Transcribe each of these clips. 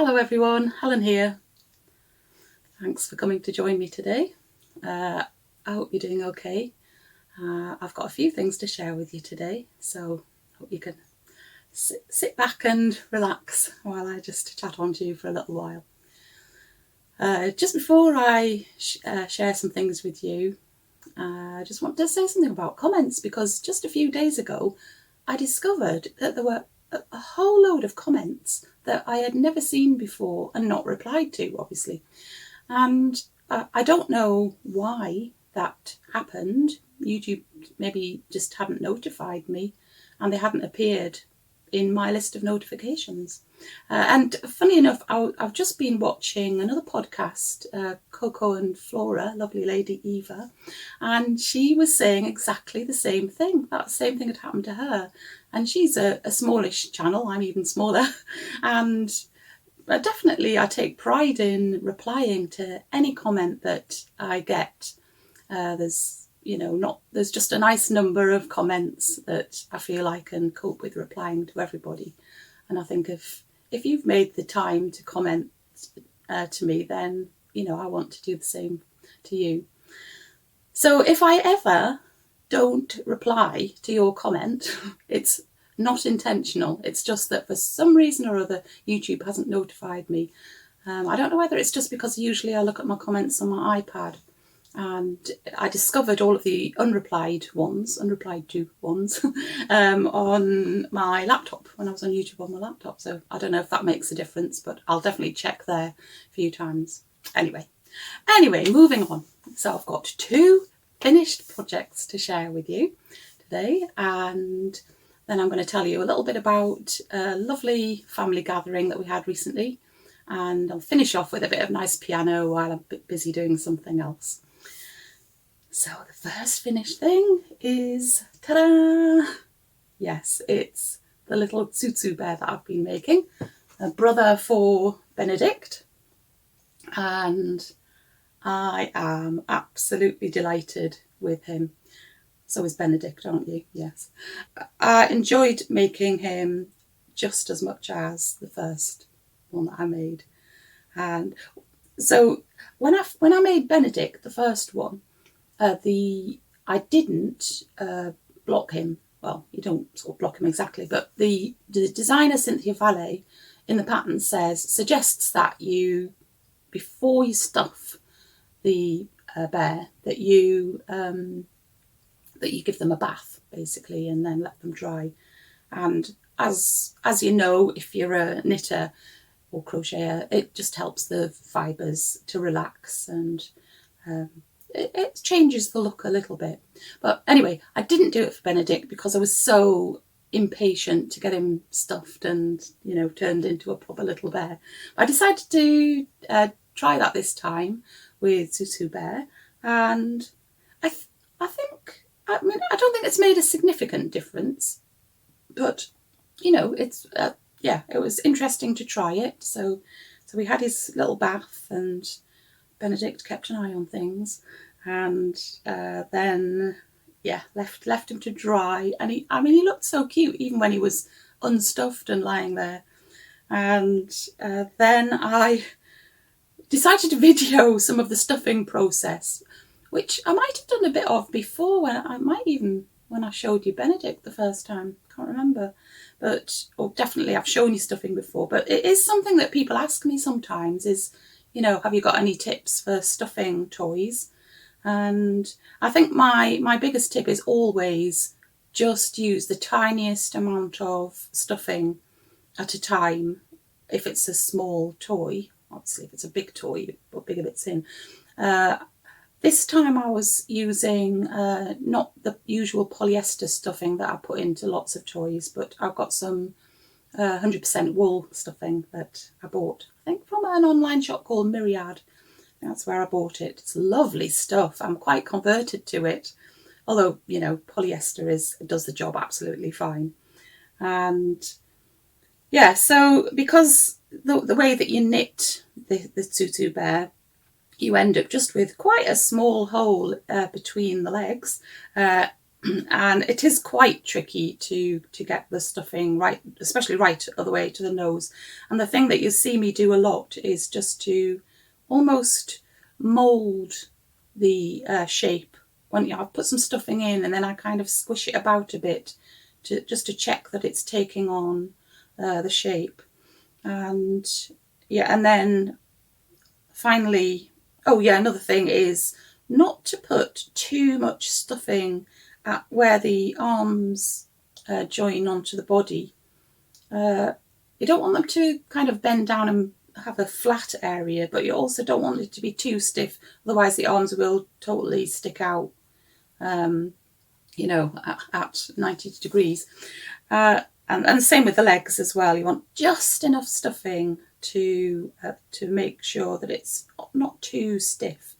Hello everyone, Helen here. Thanks for coming to join me today. I hope you're doing okay. I've got a few things to share with you today, so hope you can sit back and relax while I just chat on to you for a little while. Just before I share some things with you, I just want to say something about comments, because just a few days ago I discovered that there were a whole load of comments that I had never seen before and not replied to, obviously. And I don't know why that happened. YouTube maybe just hadn't notified me and they hadn't appeared in my list of notifications. And funny enough, I've just been watching another podcast, Coco and Flora, lovely lady Eva, and she was saying exactly the same thing. That same thing had happened to her. And she's a smallish channel, I'm even smaller. And definitely I take pride in replying to any comment that I get. There's just a nice number of comments that I feel I can cope with replying to everybody. And I think if you've made the time to comment to me, then, I want to do the same to you. So if I ever don't reply to your comment, it's not intentional. It's just that for some reason or other, YouTube hasn't notified me. I don't know whether it's just because usually I look at my comments on my iPad, and I discovered all of the unreplied to ones, on my laptop when I was on YouTube on my laptop. So I don't know if that makes a difference, but I'll definitely check there a few times. Anyway, moving on. So I've got 2 finished projects to share with you today, and then I'm going to tell you a little bit about a lovely family gathering that we had recently, and I'll finish off with a bit of nice piano while I'm a bit busy doing something else. So the first finished thing is, ta-da! Yes, it's the little Tsutsu Bear that I've been making, a brother for Benedict, and I am absolutely delighted with him. So is Benedict, aren't you? Yes. I enjoyed making him just as much as the first one that I made. And so when I made Benedict, the first one, I didn't block him. Well, you don't sort of block him exactly, but the designer Cynthia Valet in the pattern suggests that you, before you stuff the bear, that you give them a bath, basically, and then let them dry. And as you know, if you're a knitter or crocheter, it just helps the fibres to relax, and it changes the look a little bit. But anyway, I didn't do it for Benedict because I was so impatient to get him stuffed and, turned into a proper little bear. I decided to try that this time with Tsutsu Bear, and I don't think it's made a significant difference, but it was interesting to try it. So we had his little bath, and Benedict kept an eye on things, and then left him to dry. And he looked so cute even when he was unstuffed and lying there. And then I decided to video some of the stuffing process, which I might have done a bit of before, when I showed you Benedict the first time. Can't remember, or definitely I've shown you stuffing before. But it is something that people ask me sometimes, is, have you got any tips for stuffing toys? And I think my biggest tip is always just use the tiniest amount of stuffing at a time. If it's a small toy, obviously if it's a big toy, you put bigger bits in. This time I was using not the usual polyester stuffing that I put into lots of toys, but I've got some 100% wool stuffing that I bought, I think, from an online shop called Myriad. That's where I bought it. It's lovely stuff. I'm quite converted to it, although, polyester does the job absolutely fine. And yeah, so because the way that you knit the Tsutsu Bear, you end up just with quite a small hole between the legs, And it is quite tricky to get the stuffing right, especially right all the way to the nose. And the thing that you see me do a lot is just to almost mould the shape. When I put some stuffing in, and then I kind of squish it about a bit just to check that it's taking on the shape. And yeah, and then finally, oh yeah, another thing is not to put too much stuffing at where the arms join onto the body. You don't want them to kind of bend down and have a flat area, but you also don't want it to be too stiff, otherwise the arms will totally stick out, you know, at 90 degrees. And same with the legs as well. You want just enough stuffing to make sure that it's not too stiff.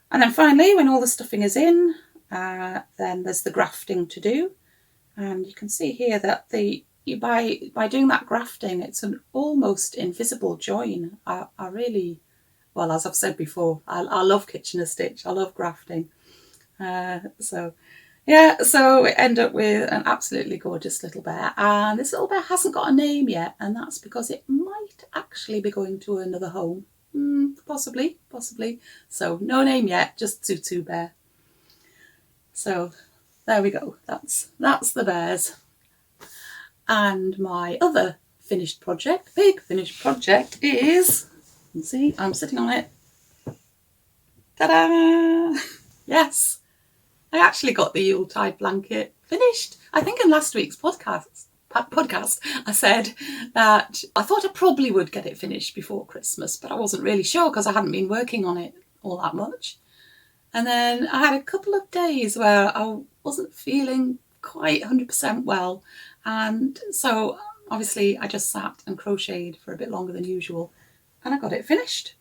And then finally, when all the stuffing is in, then there's the grafting to do. And you can see here that by doing that grafting, it's an almost invisible join. I really, well, as I've said before, I love Kitchener stitch. I love grafting. So yeah, so we end up with an absolutely gorgeous little bear. And this little bear hasn't got a name yet, and that's because it might actually be going to another home. Possibly. So no name yet, just Tsutsu Bear. So there we go. That's the bears. And my other finished project, big finished project, is, you can see I'm sitting on it. Ta-da! Yes, I actually got the Yuletide blanket finished. I think in last week's podcast I said that I thought I probably would get it finished before Christmas, but I wasn't really sure because I hadn't been working on it all that much. And then I had a couple of days where I wasn't feeling quite 100% well, and so obviously I just sat and crocheted for a bit longer than usual, and I got it finished.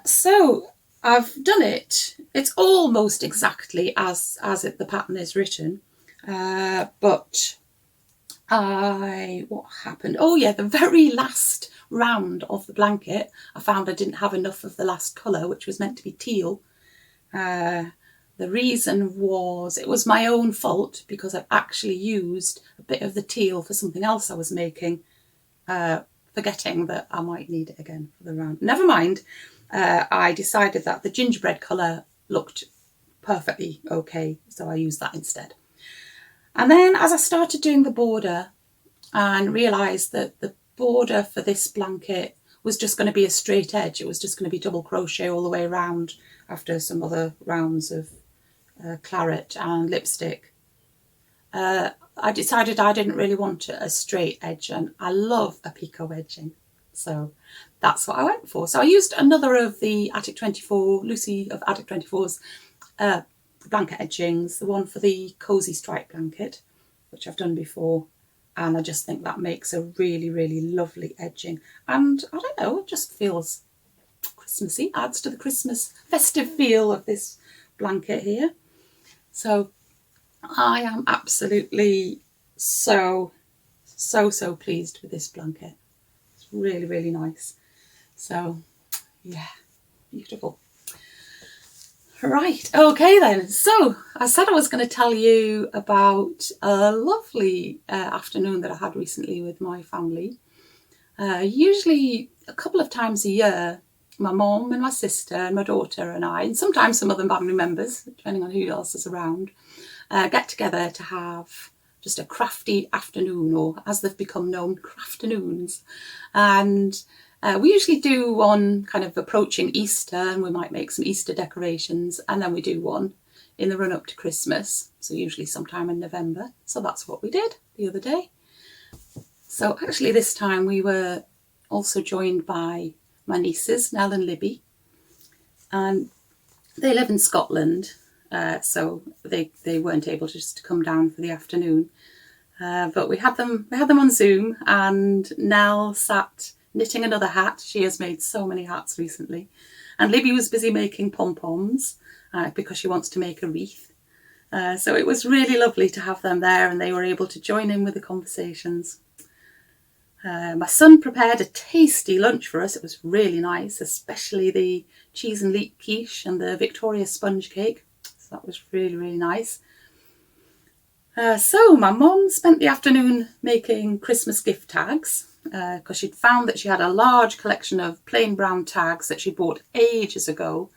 So I've done it. It's almost exactly as the pattern is written, but what happened? Oh yeah, the very last round of the blanket, I found I didn't have enough of the last colour, which was meant to be teal. The reason was, it was my own fault because I actually used a bit of the teal for something else I was making, forgetting that I might need it again for the round. Never mind. I decided that the gingerbread colour looked perfectly okay, so I used that instead. And then as I started doing the border and realised that the border for this blanket was just going to be a straight edge, it was just going to be double crochet all the way around after some other rounds of claret and lipstick, I decided I didn't really want a straight edge, and I love a picot edging, so that's what I went for. So I used another of the Attic 24, Lucy of Attic 24's blanket edgings, the one for the cozy stripe blanket, which I've done before, and I just think that makes a really, really lovely edging. And I don't know, it just feels Christmassy, adds to the Christmas festive feel of this blanket here. So I am absolutely so pleased with this blanket. It's really, really nice. So yeah, beautiful. Right, okay then. So I said I was going to tell you about a lovely afternoon that I had recently with my family. Usually a couple of times a year, my mum and my sister and my daughter and I, and sometimes some other family members, depending on who else is around, get together to have just a crafty afternoon, or as they've become known, Crafternoons. And we usually do one kind of approaching Easter, and we might make some Easter decorations, and then we do one in the run up to Christmas, so usually sometime in November. So that's what we did the other day. So actually this time we were also joined by my nieces, Nell and Libby, and they live in Scotland, so they weren't able to just come down for the afternoon. But we had them on Zoom, and Nell sat knitting another hat. She has made so many hats recently. And Libby was busy making pom-poms because she wants to make a wreath. So it was really lovely to have them there, and they were able to join in with the conversations. My son prepared a tasty lunch for us. It was really nice, especially the cheese and leek quiche and the Victoria sponge cake. So that was really, really nice. So my mum spent the afternoon making Christmas gift tags because she'd found that she had a large collection of plain brown tags that she bought ages ago,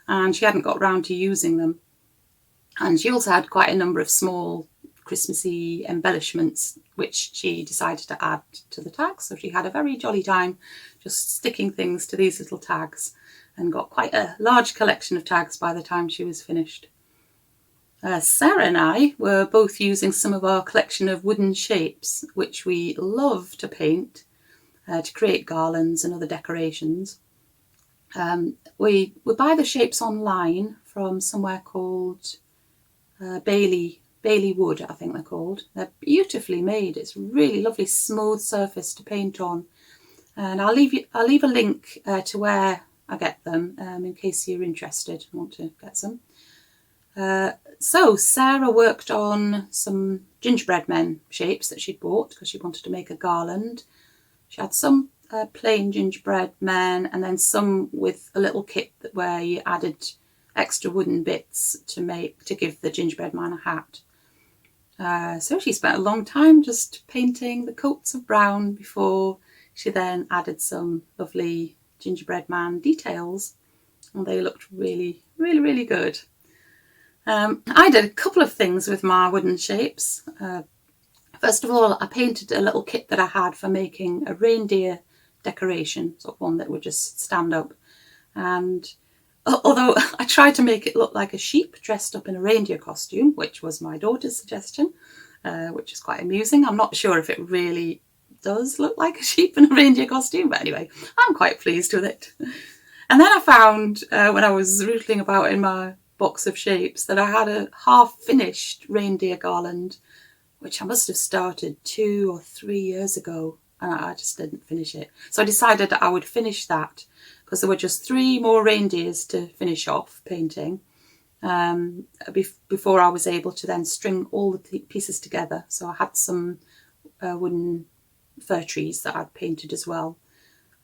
and she hadn't got round to using them. And she also had quite a number of small Christmassy embellishments which she decided to add to the tags. So she had a very jolly time just sticking things to these little tags, and got quite a large collection of tags by the time she was finished. Sarah and I were both using some of our collection of wooden shapes, which we love to paint, to create garlands and other decorations. We buy the shapes online from somewhere called Bailey Wood, I think they're called. They're beautifully made. It's really lovely, smooth surface to paint on. And I'll leave a link to where I get them in case you're interested and want to get some. So Sarah worked on some gingerbread men shapes that she'd bought because she wanted to make a garland. She had some plain gingerbread men, and then some with a little kit where you added extra wooden bits to give the gingerbread man a hat. So she spent a long time just painting the coats of brown before she then added some lovely gingerbread man details, and they looked really, really, really good. I did a couple of things with my wooden shapes. First of all, I painted a little kit that I had for making a reindeer decoration, sort of one that would just stand up. And although I tried to make it look like a sheep dressed up in a reindeer costume, which was my daughter's suggestion, which is quite amusing. I'm not sure if it really does look like a sheep in a reindeer costume, but anyway, I'm quite pleased with it. And then I found, when I was rootling about in my box of shapes, that I had a half-finished reindeer garland, which I must have started 2 or 3 years ago, and I just didn't finish it. So I decided that I would finish that, because there were just 3 more reindeers to finish off painting before I was able to then string all the pieces together. So I had some wooden fir trees that I'd painted as well,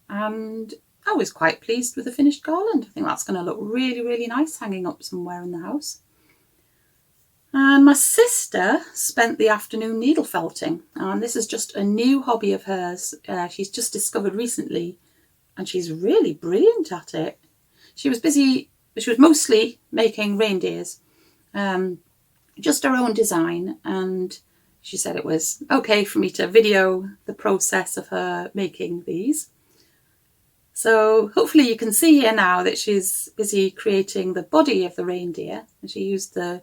and I was quite pleased with the finished garland. I think that's going to look really, really nice hanging up somewhere in the house. And my sister spent the afternoon needle felting, and this is just a new hobby of hers. She's just discovered recently, and she's really brilliant at it. She was mostly making reindeers, just her own design, and she said it was okay for me to video the process of her making these. So hopefully you can see here now that she's busy creating the body of the reindeer, and she used a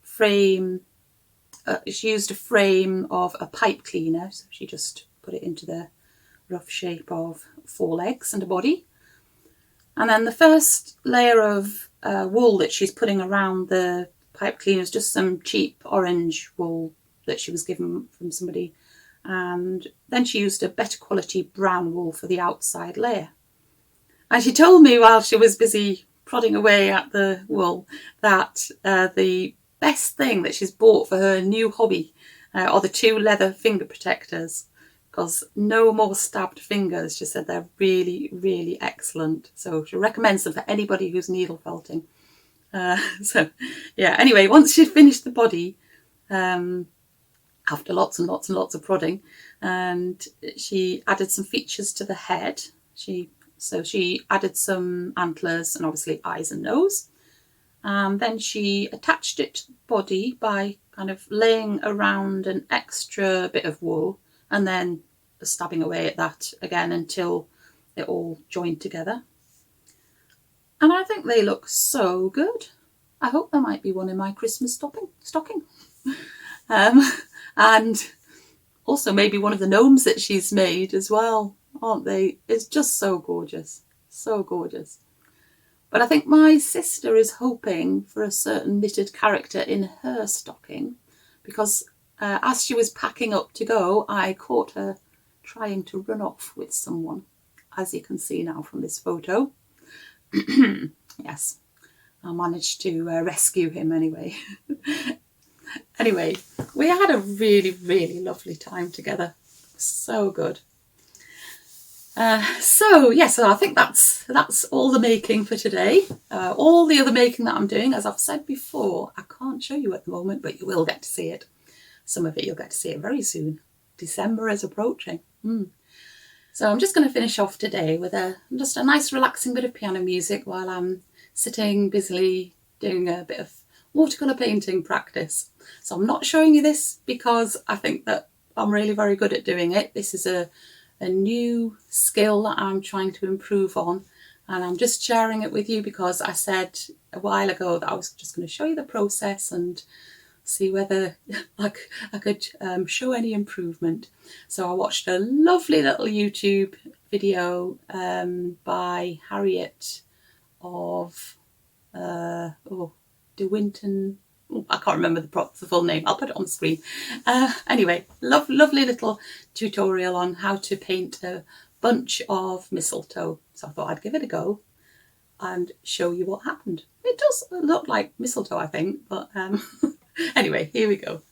frame of a pipe cleaner. So she just put it into the rough shape of 4 legs and a body. And then the first layer of wool that she's putting around the pipe cleaner is just some cheap orange wool that she was given from somebody. And then she used a better quality brown wool for the outside layer. And she told me while she was busy prodding away at the wool that the best thing that she's bought for her new hobby are the 2 leather finger protectors, because no more stabbed fingers. She said they're really, really excellent. So she recommends them for anybody who's needle felting. So yeah, anyway, once she'd finished the body, after lots and lots and lots of prodding, and she added some features to the head. So she added some antlers and obviously eyes and nose. And then she attached it to the body by kind of laying around an extra bit of wool and then stabbing away at that again until it all joined together. And I think they look so good. I hope there might be one in my Christmas stocking. And also maybe one of the gnomes that she's made as well. Aren't they? It's just so gorgeous. So gorgeous. But I think my sister is hoping for a certain knitted character in her stocking, because as she was packing up to go, I caught her trying to run off with someone, as you can see now from this photo. Yes, I managed to rescue him anyway. Anyway, we had a really, really lovely time together. So good. So I think that's all the making for today. All the other making that I'm doing, as I've said before, I can't show you at the moment, but you will get to see it. Some of it you'll get to see it very soon. December is approaching. So I'm just going to finish off today with just a nice relaxing bit of piano music while I'm sitting busily doing a bit of watercolour painting practice. So I'm not showing you this because I think that I'm really very good at doing it. This is a new skill that I'm trying to improve on, and I'm just sharing it with you because I said a while ago that I was just going to show you the process and see whether I could show any improvement. So I watched a lovely little YouTube video by Harriet of De Winton. I can't remember the full name. I'll put it on the screen. Anyway, lovely little tutorial on how to paint a bunch of mistletoe. So I thought I'd give it a go and show you what happened. It does look like mistletoe, I think, but anyway, here we go.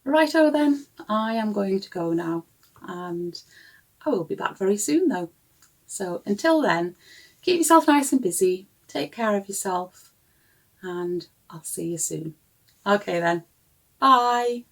Righto then, I am going to go now, and I will be back very soon though. So until then, keep yourself nice and busy, take care of yourself, and I'll see you soon. Okay then, bye.